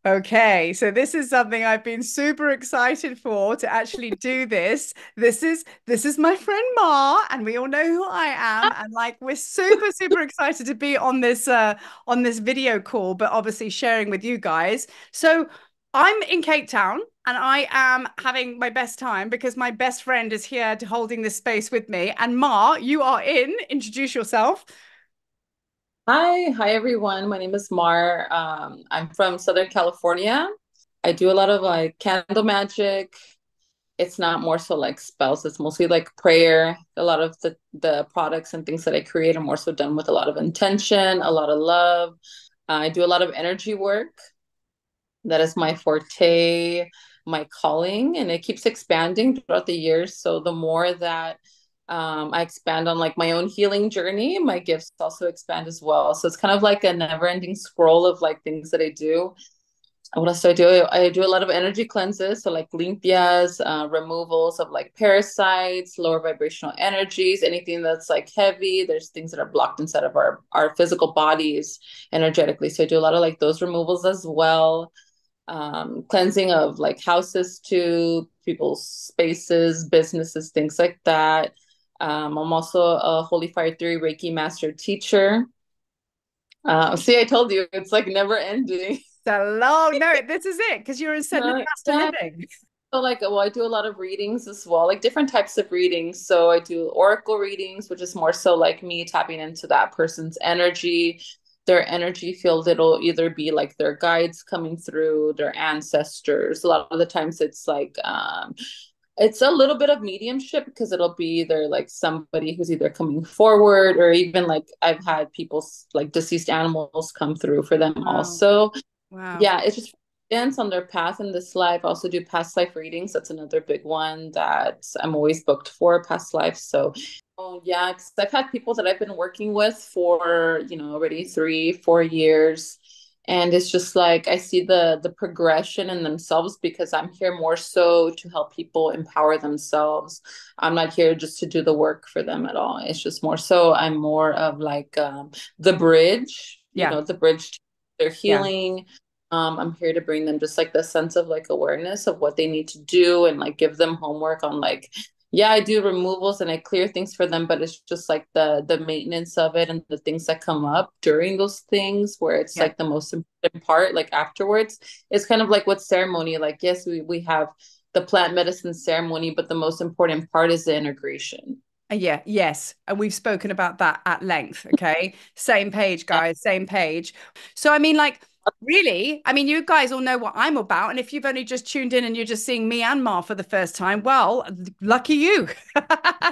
Okay, so this is something I've been super excited for to actually do this. This is my friend Ma, and we all know who I am. And like we're super excited to be on this video call, but obviously sharing with you guys. So I'm in Cape Town and I am having my best time because my best friend is here to holding this space with me. And Ma, you are in. Introduce yourself. Hi everyone. My name is Mar. I'm from Southern California. I do a lot of like candle magic. It's not more so like spells, it's mostly like prayer. A lot of the products and things that I create are more so done with a lot of intention, a lot of love. I do a lot of energy work. That is my forte, my calling, and it keeps expanding throughout the years. So the more that I expand on like my own healing journey, my gifts also expand as well. So it's kind of like a never-ending scroll of like things that I do. What else do I do? I do a lot of energy cleanses, so like limpias, removals of like parasites, lower vibrational energies, anything that's like heavy. There's things that are blocked inside of our physical bodies energetically. So I do a lot of like those removals as well. Cleansing of like houses too, people's spaces, businesses, things like that. I'm also a Holy Fire Theory Reiki master teacher. See, I told you it's like never ending. So long. No, this is it because you're ascended master Yeah. living. So like, well, I do a lot of readings as well, like different types of readings. So I do oracle readings, which is more so like me tapping into that person's energy, their energy field. It'll either be like their guides coming through, their ancestors. A lot of the times it's a little bit of mediumship because it'll be either like somebody who's either coming forward or even like I've had people's like deceased animals come through for them Wow. also. Wow. Yeah, it's just dance on their path in this life. I also do past life readings. That's another big one that I'm always booked for, past life. So, oh yeah, 'cause I've had people that I've been working with for, already 3, 4 years. And it's just like I see the progression in themselves because I'm here more so to help people empower themselves. I'm not here just to do the work for them at all. It's just more so I'm more of like the bridge, Yeah. the bridge to their Yeah. healing. I'm here to bring them just like the sense of like awareness of what they need to do and like give them homework on like, yeah, I do removals and I clear things for them, but it's just like the maintenance of it and the things that come up during those things where it's Yeah. like the most important part, like afterwards. It's kind of like with ceremony, like yes, we have the plant medicine ceremony, but the most important part is the integration. Yeah, yes. And we've spoken about that at length. Okay. Same page, Yeah. guys, same page. So, I mean, like, really, I mean, you guys all know what I'm about. And if you've only just tuned in and you're just seeing me and Mar for the first time, well, lucky you.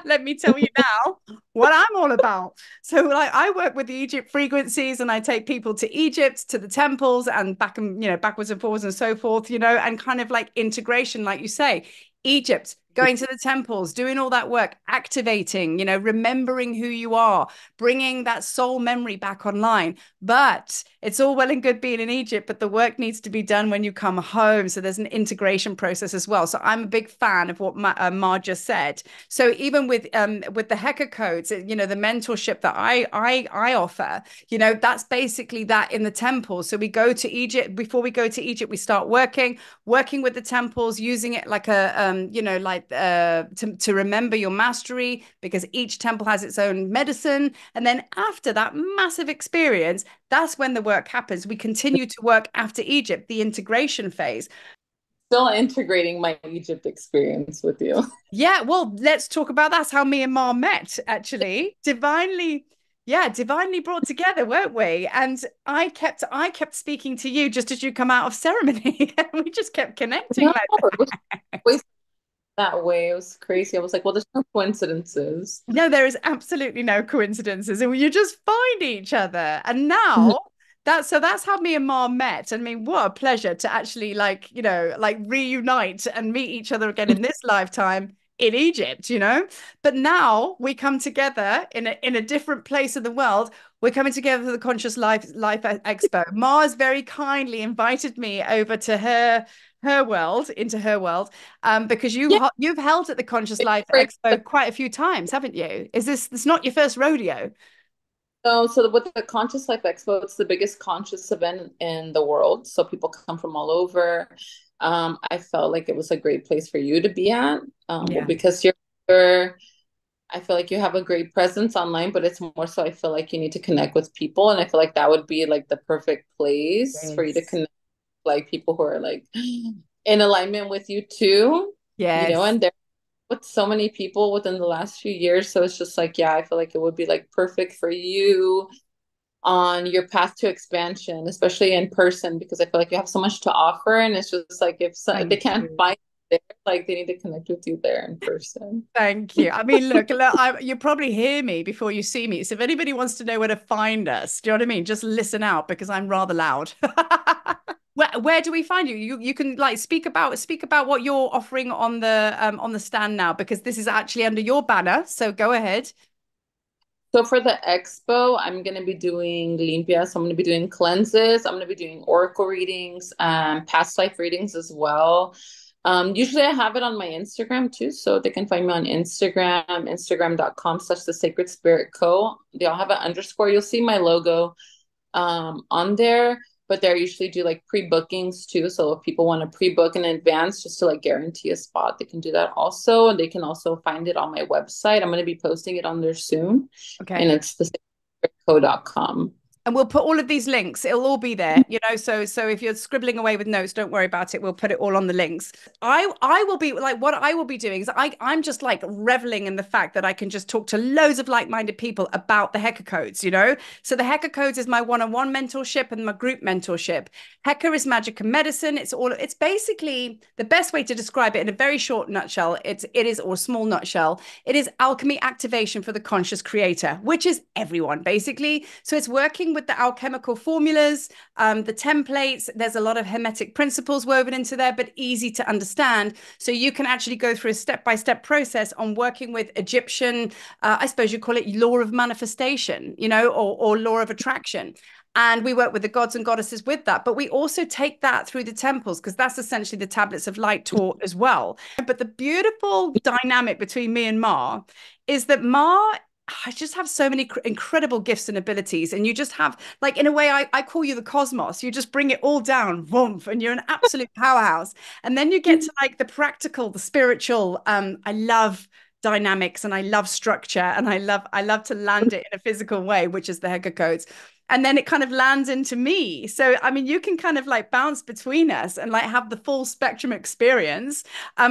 Let me tell you now what I'm all about. So, like, I work with the Egypt frequencies and I take people to Egypt, to the temples and back and, backwards and forwards and so forth, and kind of like integration, like you say. Egypt, going to the temples, doing all that work, activating, remembering who you are, bringing that soul memory back online. But it's all well and good being in Egypt, but the work needs to be done when you come home. So there's an integration process as well. So I'm a big fan of what Ma just said. So even with the Heka codes, the mentorship that I offer, that's basically that in the temple. So we go to Egypt. Before we go to Egypt, we start working with the temples, using it like to remember your mastery because each temple has its own medicine. And then after that massive experience, that's when the work happens. We continue to work after Egypt, the integration phase. Still integrating my Egypt experience with you. Yeah, well, let's talk about that's how me and Ma met, actually. Divinely brought together, weren't we? And I kept speaking to you just as you come out of ceremony. And we just kept connecting No, like it was always that way. It was crazy. I was like, well, there's no coincidences. no, there is absolutely no coincidences, and you just find each other. And Mhm. now that's how me and Ma met. I mean, what a pleasure to actually like reunite and meet each other again in this lifetime in Egypt. But now we come together in a different place of the world. We're coming together for the Conscious Life Expo. Ma's very kindly invited me over to her world, into her world, because Yeah, you've held at the Conscious it's Life great. Expo quite a few times, haven't you? Is this not your first rodeo? No, so with the Conscious Life Expo, it's the biggest conscious event in the world. So people come from all over. I felt like it was a great place for you to be at. Well, Yeah. because you're, I feel like you have a great presence online, but it's more so I feel like you need to connect with people. And I feel like that would be like the perfect place for you to Yes. connect like people who are like in alignment with you too, Yes. and there with so many people within the last few years. So it's just like, yeah, I feel like it would be like perfect for you on your path to expansion, especially in person, because I feel like you have so much to offer. And it's just like if they Thank can't you. find you there, like they need to connect with you there in person. Thank you. I mean, look, you probably hear me before you see me. So if anybody wants to know where to find us, do you know what I mean? Just listen out because I'm rather loud. Where do we find you? You can like speak about what you're offering on the stand now because this is actually under your banner. So go ahead. So for the expo, I'm going to be doing limpias. I'm going to be doing cleanses. I'm going to be doing oracle readings, past life readings as well. Usually I have it on my Instagram too. So they can find me on Instagram, instagram.com/the Sacred Spirit Co. They all have an underscore. You'll see my logo on there, but they usually do like pre-bookings too. So if people want to pre-book in advance just to like guarantee a spot, they can do that also. And they can also find it on my website. I'm going to be posting it on there soon. And Okay. it's thesacredco.com. And we'll put all of these links. It'll all be there, So if you're scribbling away with notes, don't worry about it. We'll put it all on the links. I will be like what I will be doing is I'm just like reveling in the fact that I can just talk to loads of like-minded people about the Heka codes. So the Heka codes is my one-on-one mentorship and my group mentorship. Heka is magic and medicine. It's basically the best way to describe it in a very short nutshell. It is or small nutshell. It is alchemy activation for the conscious creator, which is everyone basically. So it's working with the alchemical formulas, the templates. There's a lot of hermetic principles woven into there, but easy to understand. So you can actually go through a step-by-step process on working with Egyptian, I suppose you call it law of manifestation, or law of attraction. And we work with the gods and goddesses with that. But we also take that through the temples because that's essentially the tablets of light taught as well. But the beautiful dynamic between me and Ma is that Ma I just have so many incredible gifts and abilities. And you just have, like, in a way, I call you the cosmos. You just bring it all down, woof, and you're an absolute powerhouse. And then you get to like the practical, the spiritual. I love dynamics and I love structure and I love to land it in a physical way, which is the Heka codes. And then it kind of lands into me. So, I mean, you can kind of like bounce between us and like have the full spectrum experience.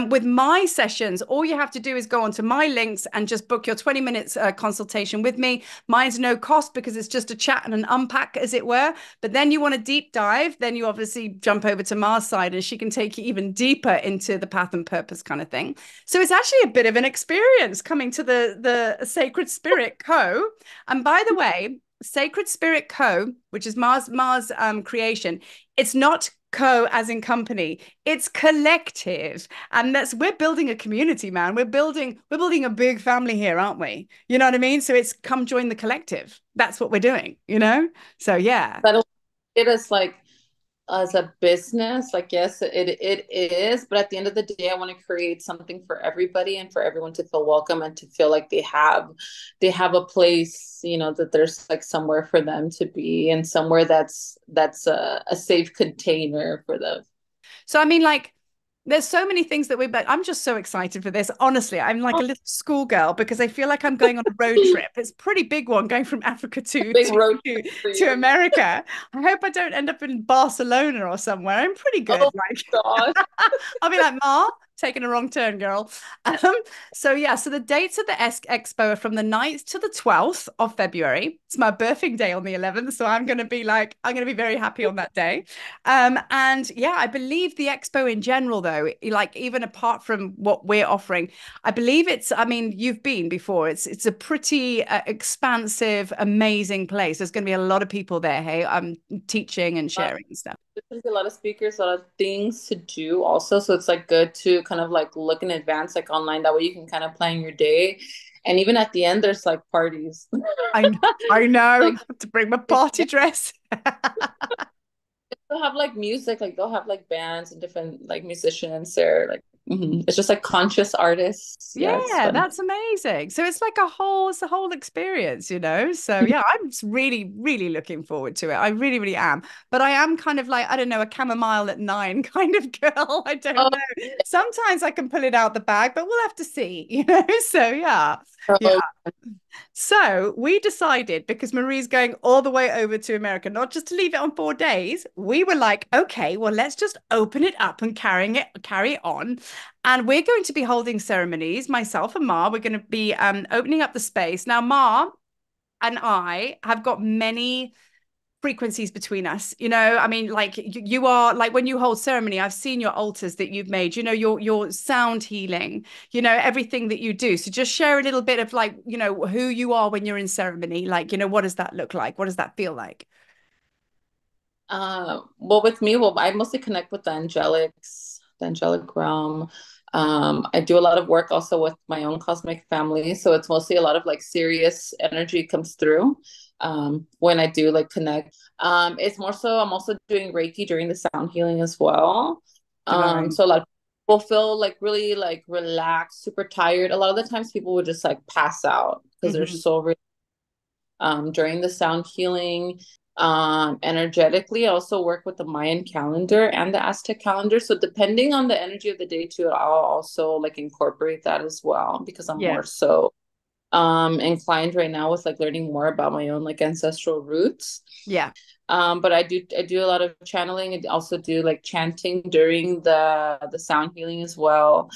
With my sessions, all you have to do is go onto my links and just book your 20 minutes consultation with me. Mine's no cost because it's just a chat and an unpack, as it were. But then you want to deep dive, then you obviously jump over to Mars side and she can take you even deeper into the path and purpose kind of thing. So it's actually a bit of an experience coming to the Sacred Spirit Co. And by the way, Sacred Spirit Co., which is Mars creation, it's not co as in company, it's collective. And we're building a community, man. We're building a big family here, aren't we? You know what I mean? So it's come join the collective. That's what we're doing. So yeah. But it is like as a business, like yes, it is, but at the end of the day, I want to create something for everybody and for everyone to feel welcome and to feel like they have a place, that there's like somewhere for them to be and somewhere that's a safe container for them. So I mean, like, there's so many things that but I'm just so excited for this. Honestly, I'm like a little schoolgirl because I feel like I'm going on a road trip. It's a pretty big one going from Africa to Big to road to, trip for to you. America. I hope I don't end up in Barcelona or somewhere. I'm pretty good. Oh Like gosh. I'll be like, Ma, taking a wrong turn, girl. Um, so yeah, so the dates of the Expo are from the 9th to the 12th of February. It's my birthing day on the 11th, so I'm gonna be very happy on that day. And yeah, I believe the Expo in general, though, like even apart from what we're offering, I believe I mean, you've been before. It's a pretty expansive, amazing place. There's going to be a lot of people there. Hey, I'm teaching and sharing and stuff. There's a lot of speakers, a lot of things to do also. So it's like good to kind of like look in advance, like online. That way you can kind of plan your day. And even at the end, there's like parties. I I know Like to bring my party dress. they'll have like music, like they'll have like bands and different like musicians there, like It's just like conscious artists. Yeah, it's Yeah, fun. that's amazing. So it's like it's a whole experience, you know? So yeah, I'm just really, really looking forward to it. I really, really am. But I am kind of like, I don't know, a chamomile at 9 kind of girl. I don't Oh, know. Sometimes I can pull it out the bag, but we'll have to see, you know? So yeah. Yeah. so So we decided because Marie's going all the way over to America, not just to leave it on 4 days. We were like, okay, well, let's just open it up and carry it on. And we're going to be holding ceremonies, myself and Ma. We're going to be opening up the space. Now, Ma and I have got many frequencies between us. You know, I mean, like you are like when you hold ceremony, I've seen your altars that you've made, you know, your sound healing, you know, everything that you do. So just share a little bit of like, you know, who you are when you're in ceremony. Like, you know, what does that look like? What does that feel like? well, with me, well, I mostly connect with the angelic realm. I do a lot of work also with my own cosmic family, so it's mostly a lot of like serious energy comes through when I do like connect. It's more so I'm also doing Reiki during the sound healing as well. Divine. So a lot of people feel like really like relaxed, super tired. A lot of the times people would just like pass out because they're Hmm. so during the sound healing. Energetically, I also work with the Mayan calendar and the Aztec calendar. So depending on the energy of the day too, I'll also like incorporate that as well because I'm Yeah. more so inclined right now with like learning more about my own like ancestral roots. Yeah. But I do a lot of channeling and also do like chanting during the sound healing as well.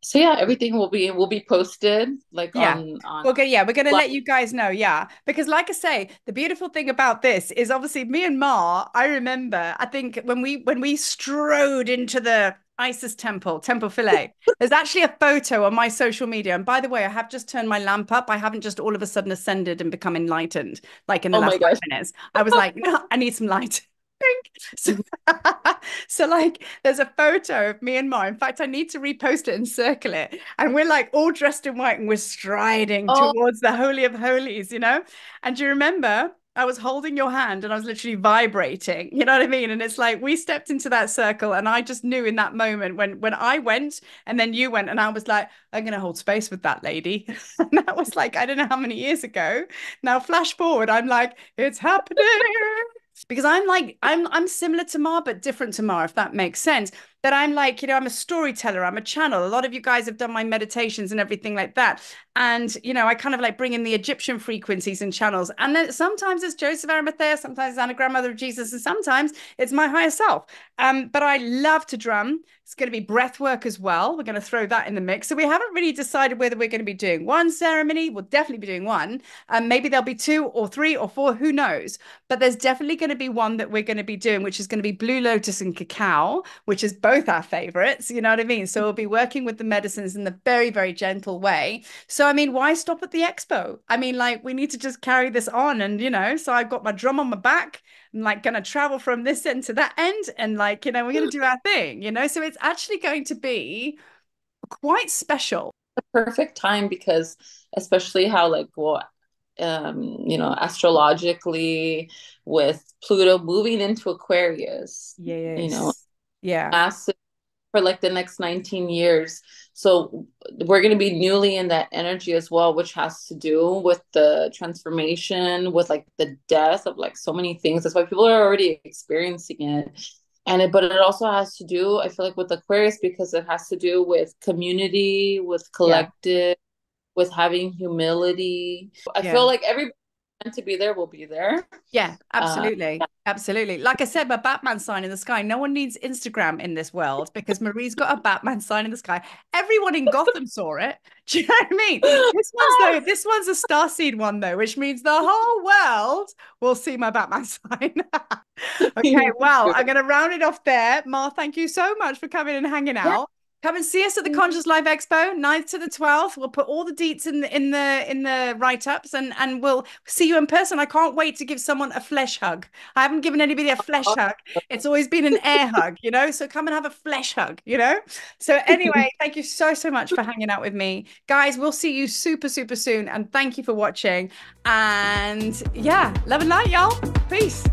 So yeah, everything will be posted like Yeah. on We're gonna let you guys know, yeah. Because like I say, the beautiful thing about this is obviously me and Ma, I remember, I think when we strode into the Isis temple, Temple Filet, there's actually a photo on my social media. And by the way, I have just turned my lamp up. I haven't just all of a sudden ascended and become enlightened like in the oh my last gosh. 5 minutes. I was like, no, I need some light. So, so like there's a photo of me and Ma. In fact, I need to repost it and circle it. And we're like all dressed in white and we're striding Oh, towards the Holy of Holies, you know? And do you remember? I was holding your hand and I was literally vibrating. You know what I mean? And it's like we stepped into that circle and I just knew in that moment when I went and then you went and I was like, I'm gonna hold space with that lady. And that was like, I don't know how many years ago. Now flash forward, I'm like, it's happening because I'm like I'm similar to Mar but different to Mar if that makes sense that I'm like you know I'm a storyteller, I'm a channel. A lot of you guys have done my meditations and everything like that, and you know I kind of like bring in the Egyptian frequencies and channels, and then sometimes it's Joseph Arimathea, sometimes it's Anna Grandmother of Jesus, and sometimes it's my higher self. But I love to drum. It's going to be breath work as well. We're going to throw that in the mix. So we haven't really decided whether we're going to be doing one ceremony. We'll definitely be doing one. Maybe there'll be two or three or four, who knows? But there's definitely going to be one that we're going to be doing, which is going to be Blue Lotus and Cacao, which is both our favorites. You know what I mean? So we'll be working with the medicines in the very, very gentle way. So, I mean, why stop at the expo? I mean, like, we need to just carry this on. And, you know, so I've got my drum on my back. I'm like going to travel from this end to that end. And, like, you know, we're going to do our thing, you know? So it's actually going to be quite special. the perfect time because especially how like well astrologically with Pluto moving into Aquarius, Yes. Yeah. massive for like the next 19 years. So we're going to be newly in that energy as well, which has to do with the transformation, with like the death of like so many things. That's why people are already experiencing it. But it also has to do, I feel like, with Aquarius because it has to do with community, with Yeah. collective, with having humility. I Yeah. feel like everybody meant to be there will be there. Yeah, Uh, absolutely. Absolutely. Like I said, my Batman sign in the sky. No one needs Instagram in this world because Marie's got a Batman sign in the sky. Everyone in Gotham saw it. Do you know what I mean? This one's a starseed one though, which means the whole world will see my Batman sign. Okay, well, I'm going to round it off there. Mar, thank you so much for coming and hanging yeah. out. Come and see us at the Conscious Life Expo, 9th to the 12th. We'll put all the deets in the write-ups and we'll see you in person. I can't wait to give someone a flesh hug. I haven't given anybody a flesh hug. It's always been an air hug, you know? So come and have a flesh hug, you know? So anyway, thank you so, so much for hanging out with me. Guys, we'll see you super, super soon. And thank you for watching. And yeah, love and light, y'all. Peace.